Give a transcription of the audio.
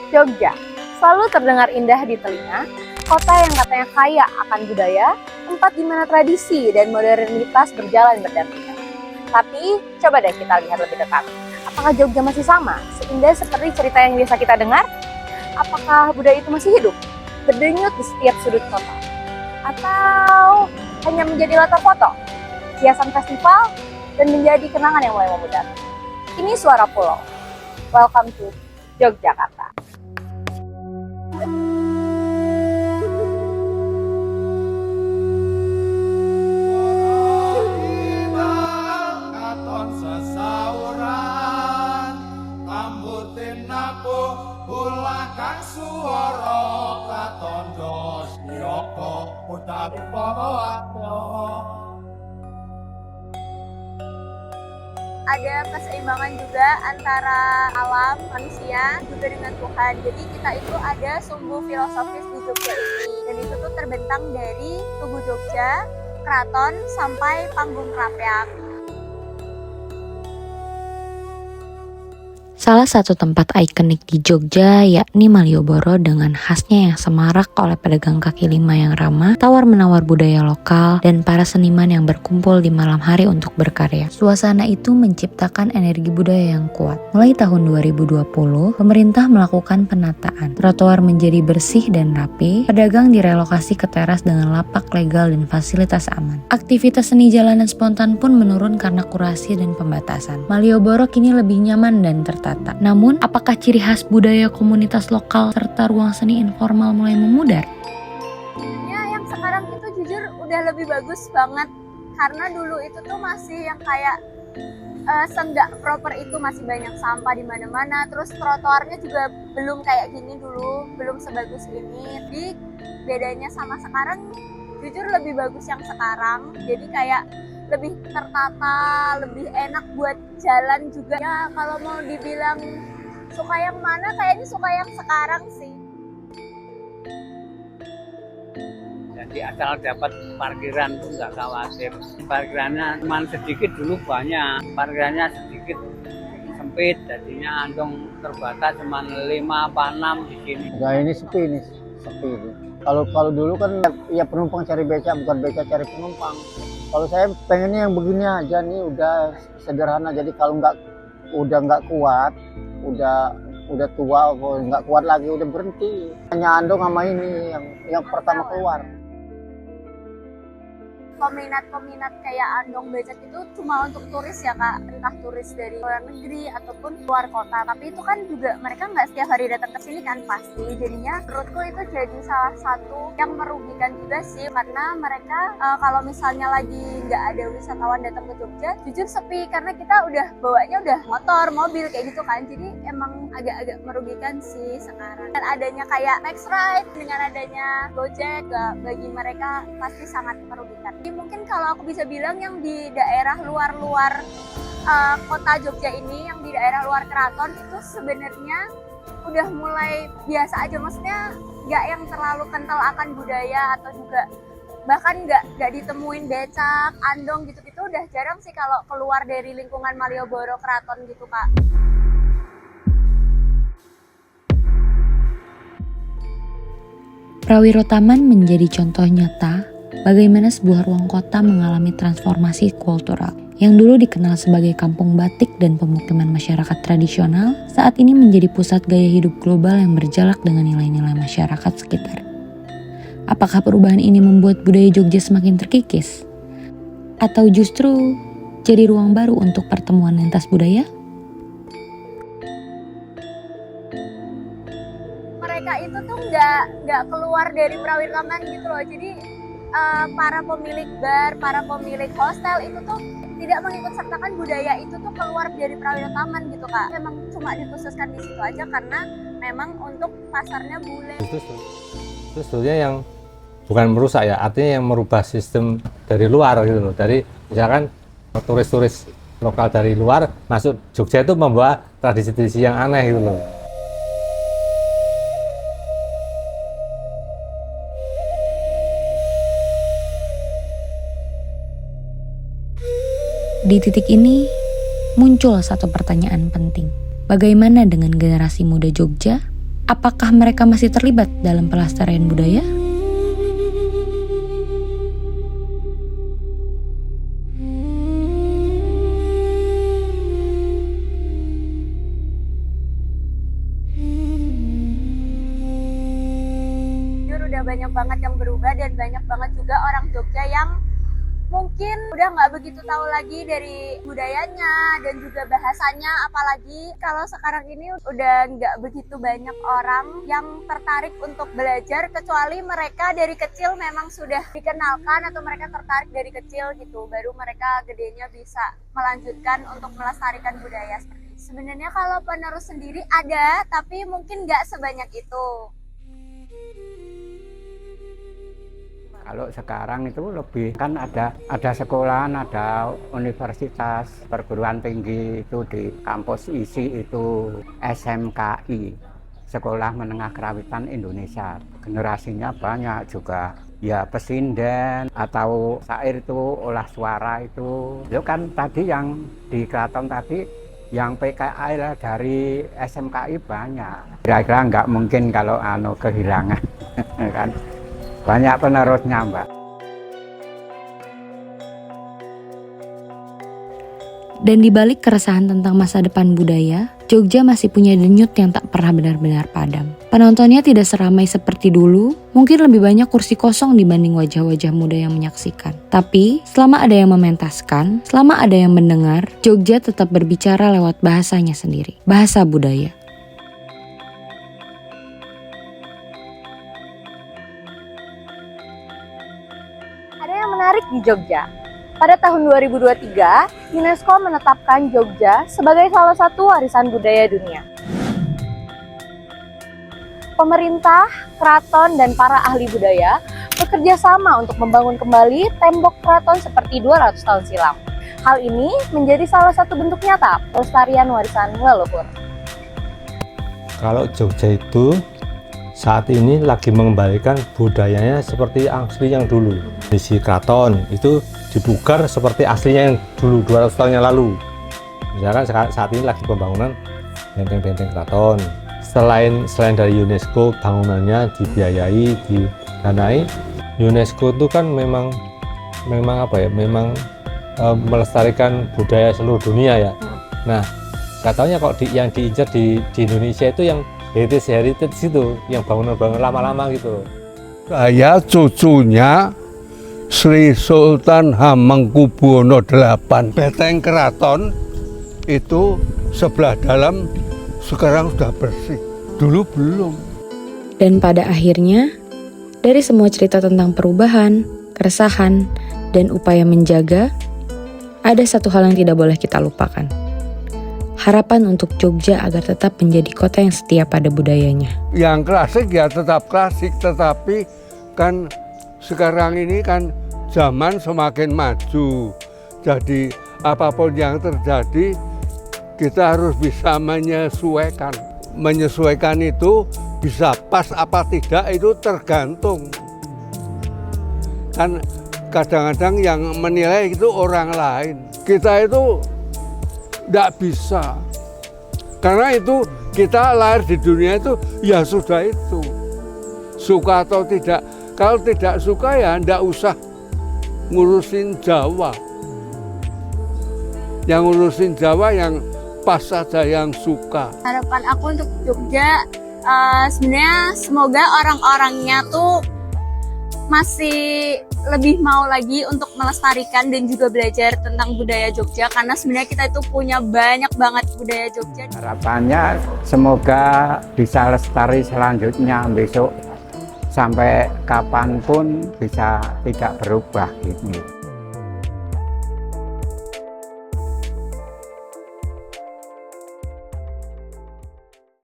Jogja selalu terdengar indah di telinga, kota yang katanya kaya akan budaya, tempat di mana tradisi dan modernitas berjalan berdampingan. Tapi, coba deh kita lihat lebih dekat. Apakah Jogja masih sama, seindah seperti cerita yang biasa kita dengar? Apakah budaya itu masih hidup, berdenyut di setiap sudut kota? Atau hanya menjadi latar foto, hiasan festival, dan menjadi kenangan yang mulai memudar? Ini Suara Pulau. Welcome to Yogyakarta. Ada keseimbangan juga antara alam, manusia, juga dengan Tuhan. Jadi kita itu ada sumbu filosofis di Jogja ini. Dan itu tuh terbentang dari Tugu Jogja, Keraton, sampai Panggung Krapyak. Salah satu tempat ikonik di Jogja yakni Malioboro dengan khasnya yang semarak oleh pedagang kaki lima yang ramah, tawar-menawar budaya lokal, dan para seniman yang berkumpul di malam hari untuk berkarya. Suasana itu menciptakan energi budaya yang kuat. Mulai tahun 2020, pemerintah melakukan penataan. Trotoar menjadi bersih dan rapi, pedagang direlokasi ke teras dengan lapak legal dan fasilitas aman. Aktivitas seni jalanan spontan pun menurun karena kurasi dan pembatasan. Malioboro kini lebih nyaman dan tertata. Namun, apakah ciri khas budaya komunitas lokal serta ruang seni informal mulai memudar? Ya, yang sekarang itu jujur udah lebih bagus banget. Karena dulu itu tuh masih yang kayak seenggak proper itu, masih banyak sampah di mana-mana. Terus trotoarnya juga belum kayak gini dulu, belum sebagus ini. Jadi bedanya sama sekarang, jujur lebih bagus yang sekarang. Jadi kayak lebih tertata, lebih enak buat jalan juga. Ya kalau mau dibilang suka yang mana, kayaknya suka yang sekarang sih. Jadi asal dapat parkiran tuh nggak khawatir. Parkirannya cuma sedikit, dulu banyak. Parkirannya sedikit, sempit, jadinya andong terbatas cuma 5 apa 6 di sini. Nah ini sepi nih, sepi. Kalau dulu kan ya penumpang cari becak, bukan becak cari penumpang. Kalau saya pengennya yang begini aja nih, udah sederhana. Jadi kalau udah nggak kuat, udah tua, nggak kuat lagi, udah berhenti. Hanya andong sama ini yang pertama keluar. Peminat-peminat kayak andong becak itu cuma untuk turis ya Kak, entah turis dari luar negeri ataupun luar kota. Tapi itu kan juga mereka nggak setiap hari datang ke sini kan pasti. Jadinya menurutku itu jadi salah satu yang merugikan juga sih, karena mereka kalau misalnya lagi nggak ada wisatawan datang ke Jogja, jujur sepi karena kita udah bawanya udah motor, mobil kayak gitu kan. Jadi emang agak-agak merugikan sih sekarang. Dan adanya kayak Max Ride dengan adanya Gojek, bagi mereka pasti sangat merugikan. Mungkin kalau aku bisa bilang yang di daerah luar kota Jogja ini, yang di daerah luar Keraton itu sebenarnya udah mulai biasa aja, maksudnya nggak yang terlalu kental akan budaya, atau juga bahkan nggak ditemuin becak, andong gitu-gitu udah jarang sih kalau keluar dari lingkungan Malioboro Keraton gitu Kak. Prawiro Taman menjadi contoh nyata bagaimana sebuah ruang kota mengalami transformasi kultural. Yang dulu dikenal sebagai kampung batik dan pemukiman masyarakat tradisional, saat ini menjadi pusat gaya hidup global yang berjalak dengan nilai-nilai masyarakat sekitar. Apakah perubahan ini membuat budaya Jogja semakin terkikis? Atau justru jadi ruang baru untuk pertemuan lintas budaya? Mereka itu tuh nggak keluar dari Prawiro Taman gitu loh. Jadi para pemilik bar, para pemilik hostel itu tuh tidak mengikut sertakan budaya itu tuh keluar dari Prawiro Taman gitu Kak. Memang cuma dikhususkan di situ aja karena memang untuk pasarnya bule. Itu sebetulnya yang bukan merusak ya, artinya yang merubah sistem dari luar gitu loh. Dari misalkan turis-turis lokal dari luar masuk Jogja itu membawa tradisi-tradisi yang aneh gitu loh. Di titik ini, muncul satu pertanyaan penting. Bagaimana dengan generasi muda Jogja? Apakah mereka masih terlibat dalam pelestarian budaya? Udah banyak banget yang berubah dan banyak banget juga orang Jogja yang mungkin udah nggak begitu tahu lagi dari budayanya dan juga bahasanya, apalagi kalau sekarang ini udah nggak begitu banyak orang yang tertarik untuk belajar, kecuali mereka dari kecil memang sudah dikenalkan atau mereka tertarik dari kecil gitu, baru mereka gedenya bisa melanjutkan untuk melestarikan budaya seperti itu. Sebenarnya kalau penerus sendiri ada, tapi mungkin nggak sebanyak itu. Kalau sekarang itu lebih kan ada sekolahan, ada universitas, perguruan tinggi itu di kampus isi itu SMKI, Sekolah Menengah Kerawitan Indonesia. Generasinya banyak juga, ya pesinden atau syair itu, olah suara itu. Itu kan tadi yang di keraton tadi, yang PKI dari SMKI banyak. Kira-kira nggak mungkin kalau kehilangan kan. Banyak penerusnya, Mbak. Dan di balik keresahan tentang masa depan budaya, Jogja masih punya denyut yang tak pernah benar-benar padam. Penontonnya tidak seramai seperti dulu, mungkin lebih banyak kursi kosong dibanding wajah-wajah muda yang menyaksikan. Tapi, selama ada yang mementaskan, selama ada yang mendengar, Jogja tetap berbicara lewat bahasanya sendiri, bahasa budaya. Ada yang menarik di Jogja. Pada tahun 2023, UNESCO menetapkan Jogja sebagai salah satu warisan budaya dunia. Pemerintah, keraton, dan para ahli budaya bekerja sama untuk membangun kembali tembok keraton seperti 200 tahun silam. Hal ini menjadi salah satu bentuk nyata pelestarian warisan leluhur. Kalau Jogja itu saat ini lagi mengembalikan budayanya seperti asli yang dulu. Misi keraton itu dipugar seperti aslinya yang dulu 200 tahun yang lalu. Misalkan saat ini lagi pembangunan benteng-benteng keraton. Selain dari UNESCO, bangunannya dibiayai, didanai. UNESCO itu kan memang melestarikan budaya seluruh dunia ya. Nah, katanya kok yang diincar di Indonesia itu yang heritage itu, yang bangunan-bangunan lama-lama gitu. Saya cucunya Sri Sultan Hamengkubuwono VIII. Benteng keraton itu sebelah dalam sekarang sudah bersih, dulu belum. Dan pada akhirnya, dari semua cerita tentang perubahan, keresahan, dan upaya menjaga, ada satu hal yang tidak boleh kita lupakan. Harapan untuk Jogja agar tetap menjadi kota yang setia pada budayanya. Yang klasik ya tetap klasik, tetapi kan sekarang ini kan zaman semakin maju. Jadi apapun yang terjadi, kita harus bisa menyesuaikan. Menyesuaikan itu bisa pas apa tidak itu tergantung. Kan kadang-kadang yang menilai itu orang lain. Kita itu tidak bisa, karena itu kita lahir di dunia itu ya sudah itu, suka atau tidak. Kalau tidak suka ya tidak usah ngurusin Jawa. Yang ngurusin Jawa yang pas saja, yang suka. Harapan aku untuk Jogja sebenarnya semoga orang-orangnya tuh masih lebih mau lagi untuk melestarikan dan juga belajar tentang budaya Jogja, karena sebenarnya kita itu punya banyak banget budaya Jogja. Harapannya semoga bisa lestari selanjutnya, besok sampai kapanpun bisa tidak berubah gitu.